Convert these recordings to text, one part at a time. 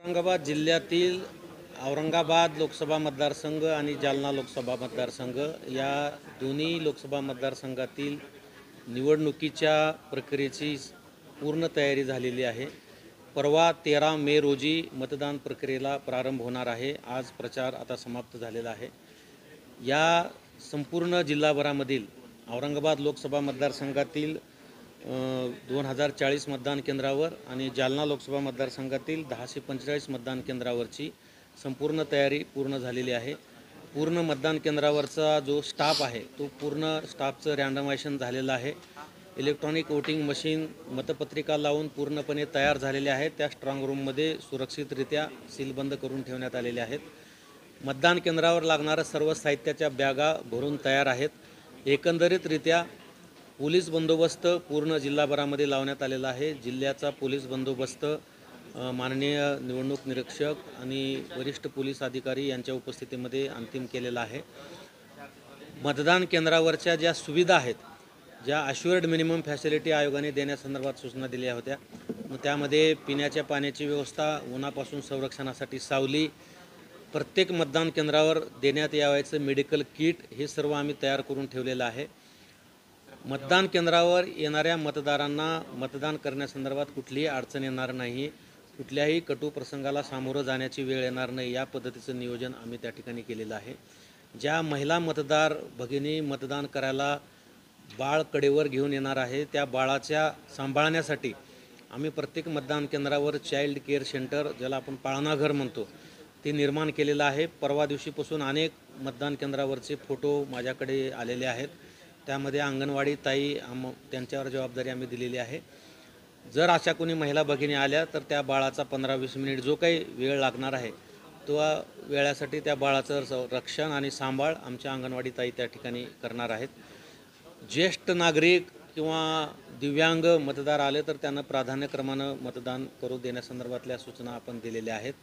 औरंगाबाद जिल्ह्यातील औरंगाबाद लोकसभा मतदारसंघ आणि जालना लोकसभा मतदारसंघ या दोन्ही लोकसभा मतदारसंघातील निवडणुकीच्या प्रक्रियेची पूर्ण तयारी झालेली आहे। परवा 13 मे रोजी मतदान प्रक्रियेला प्रारंभ होणार आहे। आज प्रचार आता समाप्त झालेला आहे। या संपूर्ण जिल्हाभरामधील औरंगाबाद लोकसभा मतदारसंघातील 2040 मतदान केंद्रावर आणि जालना लोकसभा मतदारसंघातील 1045 मतदान केंद्रावरची संपूर्ण तयारी पूर्ण झालेली आहे। पूर्ण मतदान केंद्रावरचा जो स्टाफ आहे तो पूर्ण स्टाफचं रँडमायझेशन झालेलं आहे। इलेक्ट्रॉनिक वोटिंग मशीन मतपत्रिका लावून पूर्णपणे तयार झालेले आहेत। त्या स्ट्रॉंग रूममध्ये सुरक्षितरित्या सीलबंद करून ठेवण्यात आलेले आहेत। मतदान केंद्रावर लागणाऱ्या सर्व साहित्याच्या बॅगा भरून तयार आहेत। एकंदरीतरित्या पोलीस बंदोबस्त पूर्ण जिल्हाभरामध्ये लावण्यात आलेला आहे। जिल्ह्याचा पोलीस बंदोबस्त माननीय निवडणूक निरीक्षक आणि वरिष्ठ पोलीस अधिकारी यांच्या उपस्थितीमध्ये अंतिम केलेला आहे। मतदान केंद्रावरच्या ज्या सुविधा आहेत, ज्या अश्युअर्ड मिनिमम फॅसिलिटी आयोगाने देण्यासंदर्भात सूचना दिल्या होत्या, त्यामध्ये पिण्याच्या पाण्याची व्यवस्था, उन्हापासून संरक्षणासाठी सावली, प्रत्येक मतदान केंद्रावर देण्यात यावायचं मेडिकल किट, हे सर्व आम्ही तयार करून ठेवलेलं आहे। मतदान केंद्रावर येणाऱ्या मतदारांना मतदान करण्यासंदर्भात कुठलीही अडचण येणार नाही, कुठल्याही कटू प्रसंगाला सामोरं जाण्याची वेळ येणार नाही, या पद्धतीचं नियोजन आम्ही त्या ठिकाणी केलेलं आहे। ज्या महिला मतदार भगिनी मतदान करायला बाळ कडेवर घेऊन येणार आहे, त्या बाळाच्या सांभाळण्यासाठी आम्ही प्रत्येक मतदान केंद्रावर चाइल्ड केअर सेंटर, ज्याला आपण पाळणाघर म्हणतो, ते निर्माण केलेलं आहे। परवा दिवशीपासून अनेक मतदान केंद्रावरचे फोटो माझ्याकडे आलेले आहेत। त्यामध्ये अंगणवाडी ताई त्यांच्यावर जबाबदारी आम्ही दिलेली आहे। जर अशा कोणी महिला भगिनी आल्या तर त्या बाळाचा 15-20 मिनिट जो काही वेळ लागणार आहे, तो वेळासाठी त्या बाळाचं रक्षण आणि सांभाळ आमच्या अंगणवाडी ताई त्या ठिकाणी करणार आहेत। ज्येष्ठ नागरिक किंवा दिव्यांग मतदार आले तर त्यांना प्राधान्यक्रमानं मतदान करू देण्यासंदर्भातल्या सूचना आपण दिलेल्या आहेत।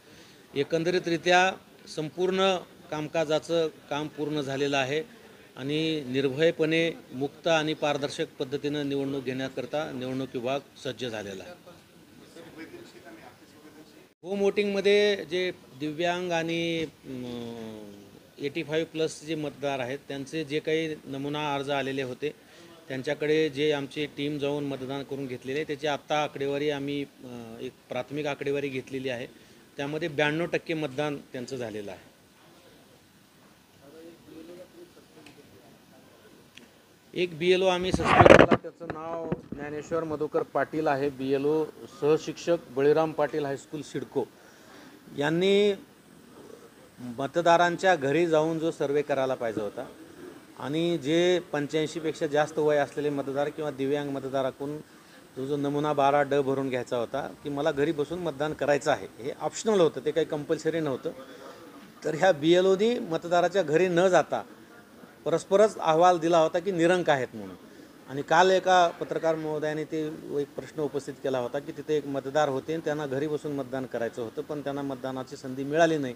एकंदरीतरित्या संपूर्ण कामकाजाचं काम पूर्ण झालेलं आहे आणि निर्भयपणे मुक्त आणि पारदर्शक पद्धतीनं निवडणूक घेण्याकरता निवडणूक विभाग सज्ज झालेला आहे। होम वोटिंगमध्ये जे दिव्यांग आणि 85+ जे मतदार आहेत, त्यांचे जे काही नमुना अर्ज आलेले होते, त्यांच्याकडे जे आमची टीम जाऊन मतदान करून घेतलेले आहे, त्याची आत्ता आकडेवारी आम्ही एक प्राथमिक आकडेवारी घेतलेली आहे। त्यामध्ये 92% मतदान त्यांचं झालेलं आहे। एक BLO आम्ही सस्पेंड केला, त्याचं नाव ज्ञानेश्वर मधुकर पाटील आहे। BLO सहशिक्षक बळीराम पाटील हायस्कूल सिडको यांनी मतदारांच्या घरी जाऊन जो सर्वे करायला पाहिजे होता आणि जे 85पेक्षा जास्त वय असलेले मतदार किंवा दिव्यांग मतदाराकडून जो नमुना 12D भरून घ्यायचा होता की मला घरी बसून मतदान करायचं आहे, हे ऑप्शनल होतं, ते काही कंपल्सरी नव्हतं। तर ह्या BLOनी मतदाराच्या घरी न जाता परस्परच अहवाल दिला होता की निरंक आहेत म्हणून। आणि काल एका पत्रकार महोदयाने ते एक प्रश्न उपस्थित केला होता की तिथे एक मतदार होते आणि त्यांना घरी बसून मतदान करायचं होतं, पण त्यांना मतदानाची संधी मिळाली नाही।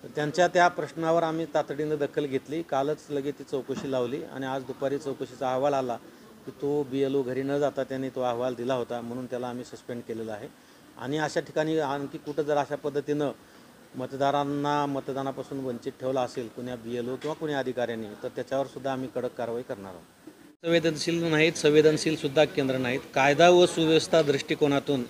त्यांच्या त्या प्रश्नावर आम्ही तातडीनं दखल घेतली। कालच लगेच ती चौकशी लावली आणि आज दुपारी चौकशीचा अहवाल आला की तो BLO घरी न जाता त्यांनी तो अहवाल दिला होता, म्हणून त्याला आम्ही सस्पेंड केलेला आहे। आणि अशा ठिकाणी आणखी कुठं जर अशा पद्धतीनं मतदारांना मतदानापासून वंचित ठेवला असेल कुण्या BLO किंवा कुण्या अधिकाऱ्यांनी, तर त्याच्यावर सुद्धा आम्ही कडक कारवाई करणार आहोत। संवेदनशील नाहीत, संवेदनशील सुद्धा केंद्र नाहीत। कायदा व सुव्यवस्था दृष्टिकोनातून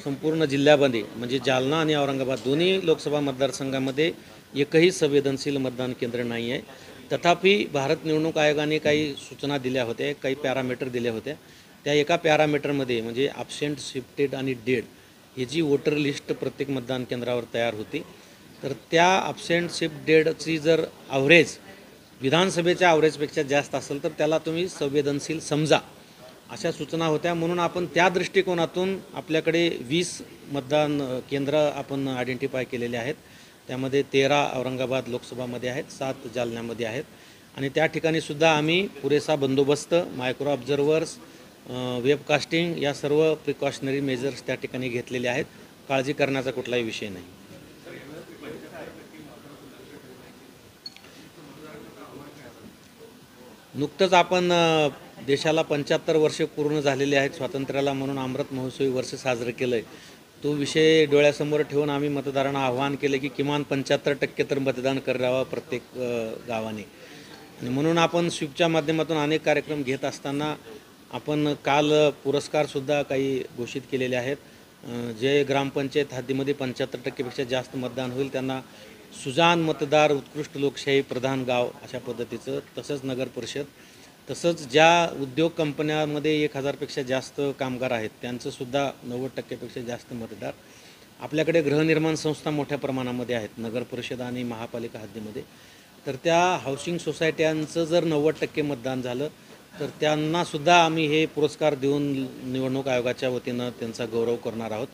संपूर्ण जिल्ह्यामध्ये म्हणजे जालना आणि औरंगाबाद दोन्ही लोकसभा मतदारसंघामध्ये एकही संवेदनशील मतदान केंद्र नाही आहे। तथापि भारत निवडणूक आयोगाने काही सूचना दिल्या होत्या, काही पॅरामीटर दिल्या होत्या। त्या एका पॅरामीटरमध्ये म्हणजे ॲब्सेंट, शिफ्टेड आणि डेड ही जी वोटर लिस्ट प्रत्येक मतदान केंद्रावर तयार होती, तर त्या ॲब्सेंट, शिफ्ट, डेडची जर ॲव्हरेज विधानसभेच्या ॲव्हरेजपेक्षा जास्त असेल तर त्याला तुम्ही संवेदनशील समजा, अशा सूचना होत्या। म्हणून आपण त्या दृष्टिकोनातून आपल्याकडे 20 मतदान केंद्र आपण आयडेंटिफाय केलेले आहेत। त्यामध्ये 13 औरंगाबाद लोकसभामध्ये आहेत, 7 जालन्यामध्ये आहेत आणि त्या ठिकाणी सुद्धा आम्ही पुरेसा बंदोबस्त, मायक्रो ऑब्झर्वर्स, वेबकास्टिंग या सर्व प्रिकॉशनरी मेजर्स त्या ठिकाणी घेतलेले आहेत। काळजी करण्याचा कुठलाही विषय नाही। नुकतंच आपण देशाला 75 वर्षे पूर्ण झालेले आहेत स्वातंत्र्याला, म्हणून अमृत महोत्सवी वर्ष साजरं केलं आहे। तो विषय डोळ्यासमोर ठेवून आम्ही मतदारांना आवाहन केले की किमान 75% तर मतदान करावं प्रत्येक गावाने. आणि म्हणून आपण स्वीपच्या माध्यमातून अनेक कार्यक्रम घेत असताना आपण काल पुरस्कारसुद्धा काही घोषित केलेले आहेत. जे ग्रामपंचायत हद्दीमध्ये 75%पेक्षा जास्त मतदान होईल त्यांना सुजाण मतदार उत्कृष्ट लोकशाही प्रधान गाव अशा पद्धतीचं, तसंच नगर परिषद, तसंच ज्या उद्योग कंपन्यामध्ये 1000पेक्षा जास्त कामगार आहेत त्यांचंसुद्धा 90%पेक्षा जास्त मतदार. आपल्याकडे गृहनिर्माण संस्था मोठ्या प्रमाणामध्ये आहेत नगर परिषद आणि महापालिका हद्दीमध्ये. तर त्या हाऊसिंग सोसायट्यांचं जर 90% मतदान झालं तर त्यांनासुद्धा आम्ही हे पुरस्कार देऊन निवडणूक आयोगाच्या वतीनं त्यांचा गौरव करणार आहोत.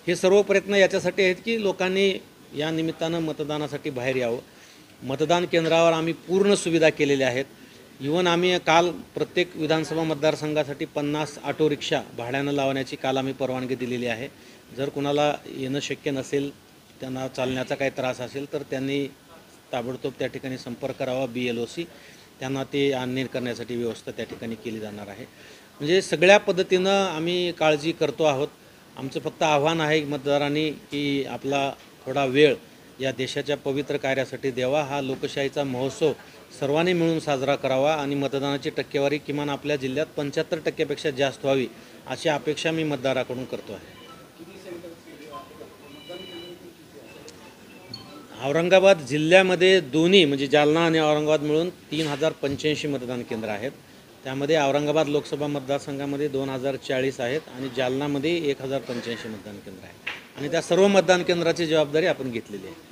हे सर्व प्रयत्न याच्यासाठी आहेत की लोकांनी या निमित्तानं मतदानासाठी बाहेर यावं. मतदान केंद्रावर आम्ही पूर्ण सुविधा केलेल्या आहेत. इवन आम्ही काल प्रत्येक विधानसभा मतदारसंघासाठी 50 ऑटो रिक्षा भाड्यानं लावण्याची काल आम्ही परवानगी दिलेली आहे. जर कुणाला येणं शक्य नसेल, त्यांना चालण्याचा काही त्रास असेल तर त्यांनी ताबडतोब त्या ठिकाणी संपर्क करावा. BLOC त्यांना ते आणणे करण्यासाठी व्यवस्था त्या ठिकाणी केली जाणार आहे. म्हणजे सगळ्या पद्धतीनं आम्ही काळजी करतो आहोत. आमचं फक्त आव्हान आहे मतदारांनी की आपला थोडा वेळ या देशाच्या पवित्र कार्यासाठी द्यावा. हा लोकशाहीचा महोत्सव सर्वांनी मिळून साजरा करावा आणि मतदानाची टक्केवारी किमान आपल्या जिल्ह्यात 75%पेक्षा जास्त व्हावी अशी अपेक्षा मी मतदाराकडून करतो आहे. औरंगाबाद जिल्ह्यामध्ये दोन्ही म्हणजे जालना आणि औरंगाबाद मिळून 3085 मतदान केंद्र आहेत. त्यामध्ये औरंगाबाद लोकसभा मतदारसंघामध्ये 2040 आहेत आणि जालनामध्ये 1085 मतदान केंद्र आहेत आणि त्या सर्व मतदान केंद्राची जबाबदारी आपण घेतलेली आहे.